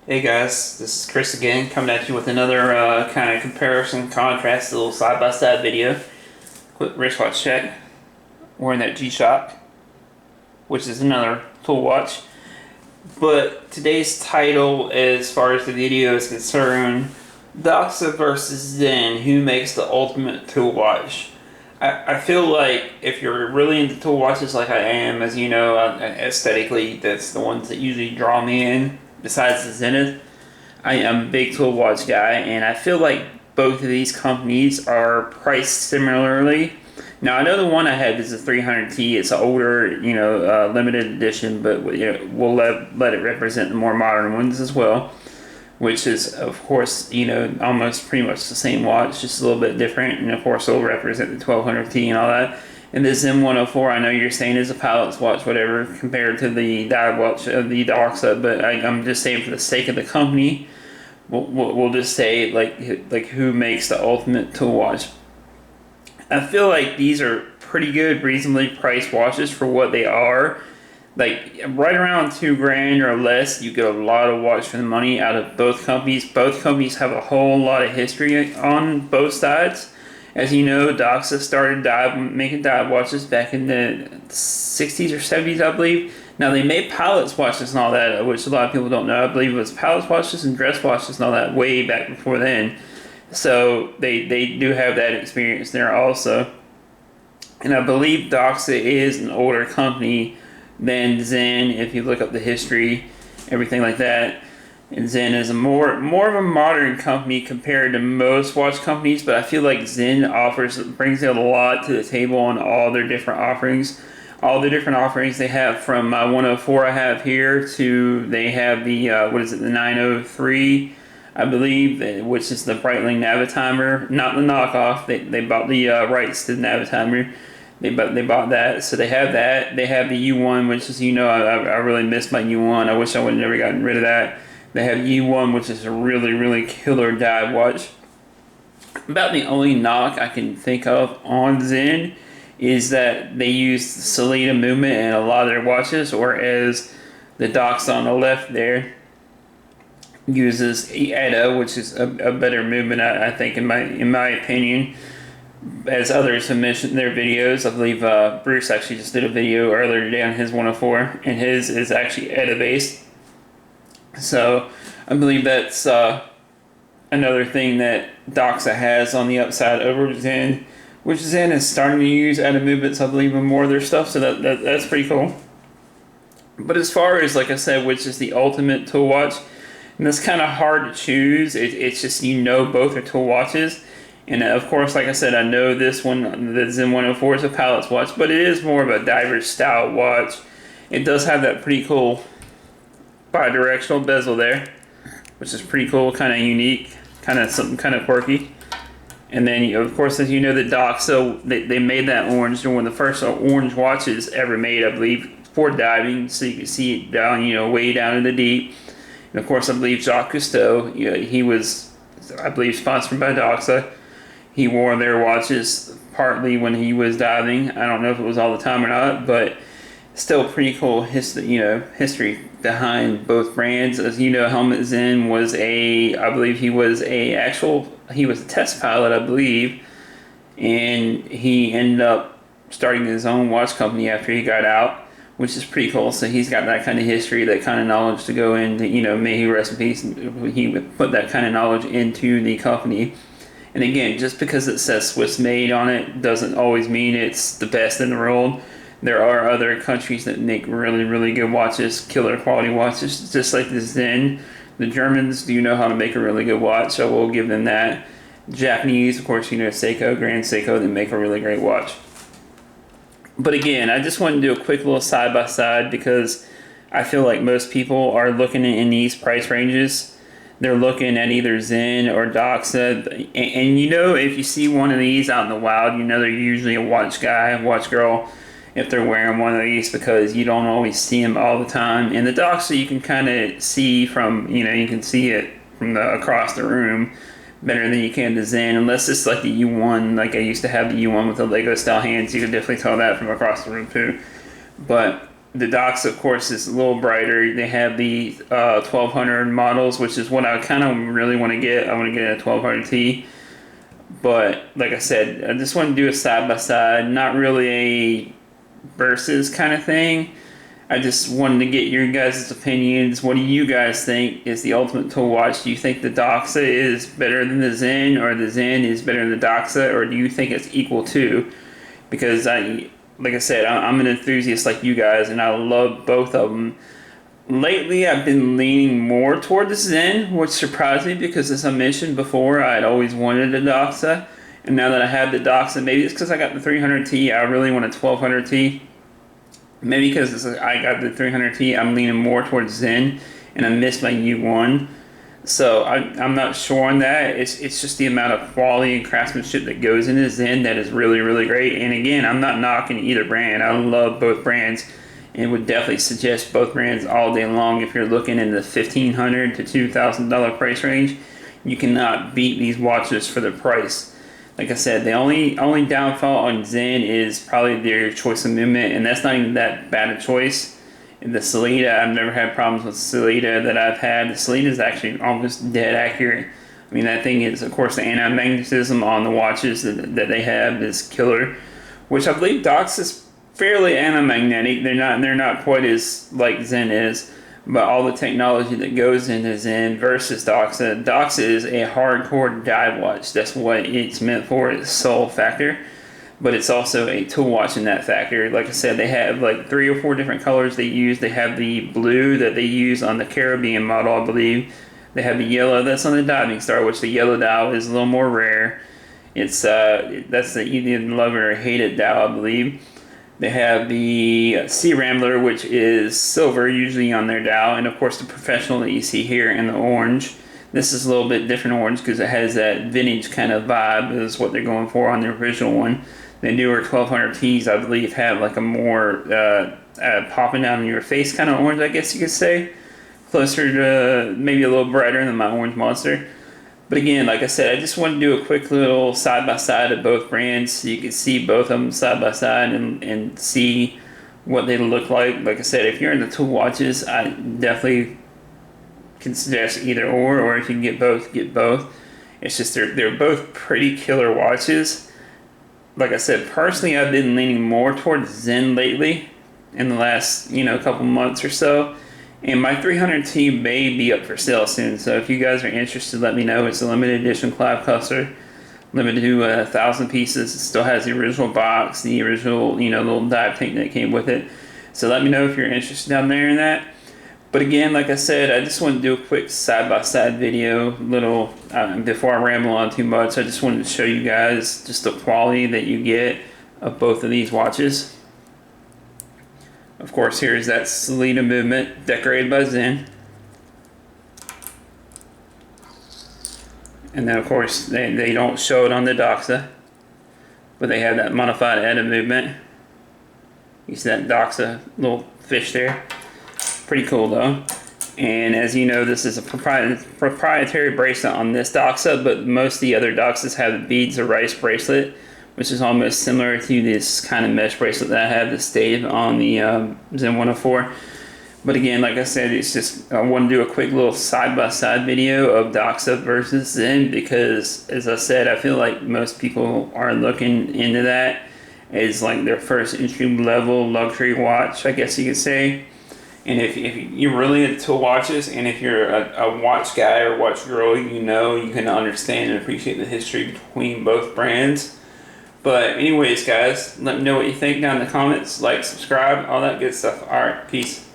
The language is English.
Hey guys, this is Chris again, coming at you with another kind of comparison, contrast, a little side-by-side video. Quick wristwatch check. Wearing that G-Shock, which is another tool watch. But today's title, as far as the video is concerned, Doxa versus Zen, who makes the ultimate tool watch? I feel like if you're really into tool watches like I am, as you know, aesthetically, that's the ones that usually draw me in, besides the Zenith. I am a big tool watch guy, and I feel like both of these companies are priced similarly. Now, I know the one I have is a 300T. It's an older, limited edition, but we'll let it represent the more modern ones as well, which is, of course, almost pretty much the same watch, just a little bit different, and of course it'll represent the 1200T and all that. And this M104, I know you're saying is a pilot's watch, whatever, compared to the dive watch of the Doxa, but I'm just saying for the sake of the company, we'll just say like who makes the ultimate tool watch. I feel like these are pretty good, reasonably priced watches for what they are. Like right around $2,000 or less, you get a lot of watch for the money out of both companies. Both companies have a whole lot of history on both sides. As you know, Doxa started making dive watches back in the 60s or 70s, I believe. Now they made pilots watches and all that, which a lot of people don't know. I believe it was pilots watches and dress watches and all that way back before then. So they do have that experience there also. And I believe Doxa is an older company than Zen, if you look up the history, everything like that. And Zen is a more of a modern company compared to most watch companies, but I feel like Zen brings a lot to the table on all their different offerings. All the different offerings they have, from my 104 I have here to they have the the 903, I believe, which is the Breitling Navitimer, not the knockoff. They bought the rights to the Navitimer. They bought that, so they have that. They have the U1, which is, I really miss my U1. I wish I would have never gotten rid of that. They have U1, which is a really, really killer dive watch. About the only knock I can think of on Zen is that they use the Salida movement in a lot of their watches, whereas the Doxa on the left there uses ETA, which is a better movement, I think, in my opinion. As others have mentioned in their videos, I believe Bruce actually just did a video earlier today on his 104, and his is actually ETA based. So I believe that's another thing that Doxa has on the upside over Zen, which Zen is starting to use ETA movements, I believe, in more of their stuff. So that's pretty cool. But as far as, like I said, which is the ultimate tool watch, and it's kind of hard to choose. It's just, both are tool watches. And of course, like I said, I know this one, the Zen 104, is a pilot's watch, but it is more of a diver's style watch. It does have that pretty cool bi-directional bezel there, which is pretty cool, kind of unique, kind of something kind of quirky. And then, of course, as you know, the Doxa, they made that orange. They're one of the first orange watches ever made, I believe, for diving, so you can see it down, way down in the deep. And of course, I believe Jacques Cousteau, he was, I believe, sponsored by Doxa. He wore their watches partly when he was diving. I don't know if it was all the time or not, but still pretty cool history behind both brands. As you know, Helmut Zen was I believe he was a test pilot, I believe, and he ended up starting his own watch company after he got out, which is pretty cool. So he's got that kind of history, that kind of knowledge to go into, may he rest in peace, he would put that kind of knowledge into the company. And again, just because it says Swiss made on it doesn't always mean it's the best in the world. There are other countries that make really, really good watches, killer quality watches, just like the Zen. The Germans do know how to make a really good watch, so we'll give them that. Japanese, of course, Seiko, Grand Seiko, they make a really great watch. But again, I just want to do a quick little side-by-side because I feel like most people are looking in these price ranges. They're looking at either Zen or Doxa, and if you see one of these out in the wild, they're usually a watch guy, watch girl, if they're wearing one of these, because you don't always see them all the time. And the Doxa, you can kind of see from, you can see it from across the room better than you can the Zen, unless it's like the U1, like I used to have the U1 with the Lego style hands. You can definitely tell that from across the room too. But the Doxa, of course, is a little brighter. They have the 1200 models, which is what I kind of really want to get. I want to get a 1200T. But like I said, I just want to do a side-by-side, not really a versus kind of thing. I just wanted to get your guys' opinions. What do you guys think is the ultimate tool watch? Do you think the Doxa is better than the Sinn, or the Sinn is better than the Doxa, or do you think it's equal to? Because like I said, I'm an enthusiast like you guys, and I love both of them. Lately, I've been leaning more toward the Sinn, which surprised me because, as I mentioned before, I'd always wanted a Doxa. And now that I have the Doxa, maybe it's because I got the 300T, I really want a 1200T. Maybe because I got the 300T, I'm leaning more towards Sinn, and I missed my U1. So I'm not sure on that. It's just the amount of quality and craftsmanship that goes into Sinn that is really, really great. And again, I'm not knocking either brand. I love both brands and would definitely suggest both brands all day long. If you're looking in the $1,500 to $2,000 price range, you cannot beat these watches for the price. Like I said, the only downfall on Sinn is probably their choice of movement, and that's not even that bad a choice. The Sellita, I've never had problems with Sellita that I've had. The Sellita is actually almost dead accurate. I mean, that thing is, of course, the anti-magnetism on the watches that they have is killer, which I believe Doxa is fairly anti-magnetic. They're not quite as like Sinn is. But all the technology that goes into Sinn versus Doxa. Doxa is a hardcore dive watch. That's what it's meant for, its sole factor. But it's also a tool watch in that factor. Like I said, they have like 3 or 4 different colors they use. They have the blue that they use on the Caribbean model, I believe. They have the yellow that's on the Diving Star, which the yellow dial is a little more rare. It's that's the either love it or hate it dial, I believe. They have the Sea Rambler, which is silver, usually on their dial, and of course the Professional that you see here in the orange. This is a little bit different orange because it has that vintage kind of vibe, is what they're going for on the original one. The newer 1200Ts, I believe, have like a more popping down in your face kind of orange, I guess you could say. Closer to, maybe a little brighter than my Orange Monster. But again, like I said, I just want to do a quick little side-by-side of both brands so you can see both of them side-by-side and see what they look like. Like I said, if you're into tool watches, I definitely can suggest either or if you can get both, get both. It's just they're both pretty killer watches. Like I said, personally, I've been leaning more towards Sinn lately in the last, couple months or so. And my 300T may be up for sale soon, so if you guys are interested, let me know. It's a limited edition Clive Custer, limited to 1,000 pieces. It still has the original box, the original, little dive tank that came with it. So let me know if you're interested down there in that. But again, like I said, I just wanted to do a quick side-by-side video, before I ramble on too much. I just wanted to show you guys just the quality that you get of both of these watches. Of course, here's that Sellita movement decorated by Sinn. And then, of course, they don't show it on the Doxa, but they have that modified edit movement. You see that Doxa little fish there? Pretty cool, though. And as you know, this is a proprietary bracelet on this Doxa, but most of the other Doxas have the beads of rice bracelet, which is almost similar to this kind of mesh bracelet that I have, the stave on the Sinn 104. But again, like I said, it's just, I want to do a quick little side-by-side video of Doxa versus Sinn because, as I said, I feel like most people are looking into that as like their first entry-level luxury watch, I guess you could say. And if you're really into watches, and if you're a watch guy or watch girl, you can understand and appreciate the history between both brands. But anyways, guys, let me know what you think down in the comments. Like, subscribe, all that good stuff. Alright, peace.